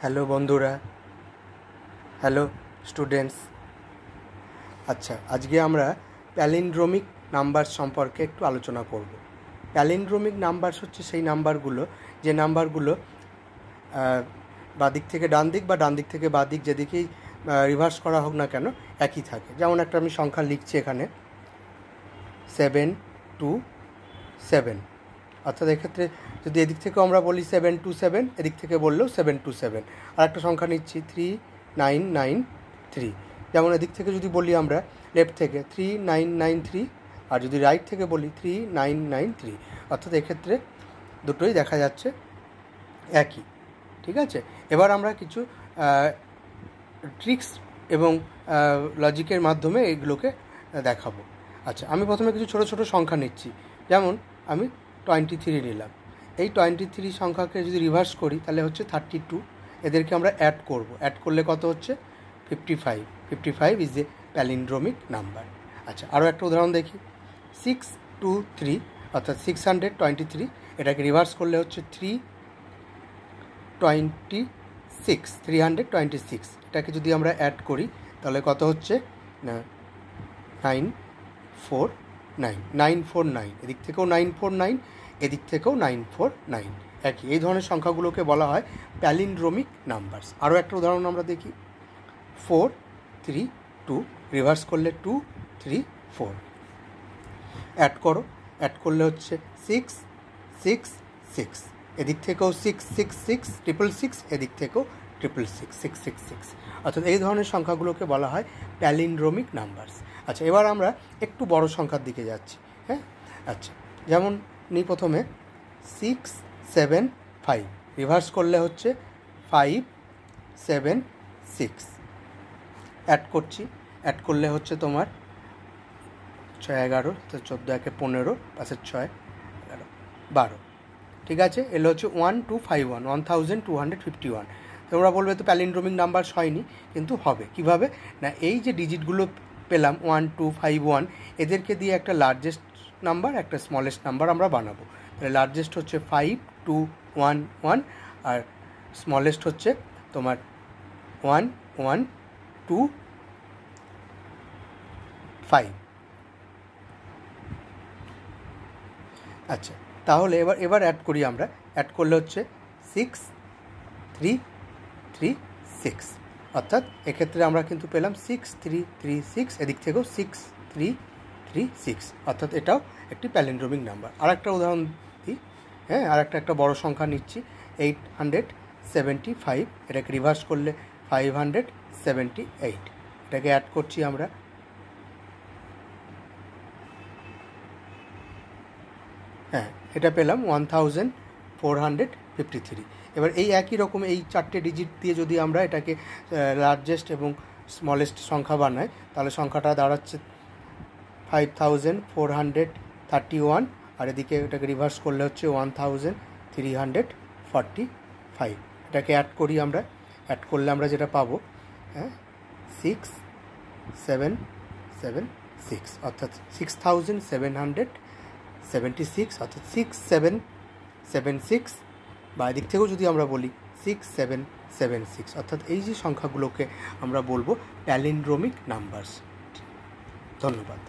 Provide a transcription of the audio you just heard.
Hello বন্ধুরা, hello students. আচ্ছা, আজকে আমরা প্যালিন্ড্রোমিক নাম্বারস সম্পর্কে একটু আলোচনা করব। প্যালিন্ড্রোমিক নাম্বারস হচ্ছে সেই নাম্বারগুলো যে নাম্বারগুলো বাদিক থেকে ডান দিক বা ডান দিক থেকে বাদিক যেদিকেই রিভার্স করা হোক না কেন একই থাকে। যেমন একটা আমি সংখ্যা লিখছি এখানে 727, অর্থাৎ এক্ষেত্রে যদি এদিক থেকেও আমরা বলি 727, এদিক থেকে বললেও 727। আর একটা সংখ্যা নিচ্ছি 3993, যেমন এদিক থেকে যদি বলি আমরা লেফট থেকে 3993, আর যদি রাইট থেকে বলি 3993, অর্থাৎ এক্ষেত্রে দুটোই দেখা যাচ্ছে একই। ঠিক আছে, এবার আমরা কিছু ট্রিক্স এবং লজিকের মাধ্যমে এগুলোকে দেখাবো। আচ্ছা, আমি প্রথমে কিছু ছোট ছোট সংখ্যা নিচ্ছি। যেমন আমি 23 নিলাম। এই 23 সংখ্যাকে যদি রিভার্স করি তাহলে হচ্ছে 32। এদেরকে আমরা অ্যাড করব। অ্যাড করলে কত হচ্ছে 55। 55 ইজ এ প্যালিন্ড্রোমিক নাম্বার। আচ্ছা, আরও একটা উদাহরণ দেখি। 623, অর্থাৎ 623, এটাকে রিভার্স করলে হচ্ছে 326। এটাকে যদি আমরা অ্যাড করি তাহলে কত হচ্ছে না 949। এদিক থেকেও 949, এদিক থেকেও 949, একই। এই ধরনের সংখ্যাগুলোকে বলা হয় প্যালিন্ড্রোমিক নাম্বারস। আরও একটা উদাহরণ আমরা দেখি। 432 রিভার্স করলে 234, অ্যাড করো। অ্যাড করলে হচ্ছে 666, এদিক থেকেও 666, 666, এদিক থেকেও 666, 666, অর্থাৎ এই ধরনের সংখ্যাগুলোকে বলা হয় প্যালিন্ড্রোমিক নাম্বারস। আচ্ছা, এবার আমরা একটু বড় সংখ্যার দিকে যাচ্ছি। হ্যাঁ, আচ্ছা, যেমন নিই প্রথমে 675, রিভার্স করলে হচ্ছে 576, অ্যাড করছি। অ্যাড করলে হচ্ছে তোমার 611, তো 14 একে 15, 5 6 11 12। ঠিক আছে, এলো হচ্ছে 1251, 1251। তোমরা বলবে তো প্যালিন্ড্রোমিক নাম্বার হয়নি, কিন্তু হবে। কিভাবে না, এই যে ডিজিটগুলো পেলাম 1251, এদেরকে দিয়ে একটা লার্জেস্ট নাম্বার, একটা স্মলেস্ট নাম্বার আমরা বানাবো। তাহলে লার্জেস্ট হচ্ছে 5211, আর স্মলেস্ট হচ্ছে তোমার 1125। আচ্ছা, তাহলে এবার অ্যাড করি আমরা। অ্যাড করলে হচ্ছে 6336, অর্থাৎ এক্ষেত্রে আমরা কিন্তু পেলাম 6336, এদিক থেকেও 6336, অর্থাৎ এটাও একটি প্যালিন্ড্রোমিক নাম্বার। আর একটা উদাহরণ দিই। হ্যাঁ, আর একটা বড় সংখ্যা নিচ্ছি 875, এটাকে রিভার্স করলে 578, এটাকে অ্যাড করছি আমরা। হ্যাঁ, এটা পেলাম 1453। এবার এই একই রকম এই 4টে ডিজিট দিয়ে যদি আমরা এটাকে লার্জেস্ট এবং স্মলেস্ট সংখ্যা বানাই তাহলে সংখ্যাটা দাঁড়াচ্ছে 5431, আর এদিকে এটাকে রিভার্স করলে হচ্ছে 1345। এটাকে অ্যাড করি আমরা। অ্যাড করলে আমরা যেটা পাবো, হ্যাঁ, 6776, অর্থাৎ 6776, অর্থাৎ 6776, বা এদিক থেকেও যদি আমরা বলি 6776, অর্থাৎ এই যে সংখ্যাগুলোকে আমরা বলবো প্যালিন্ড্রোমিক নাম্বারস। ধন্যবাদ।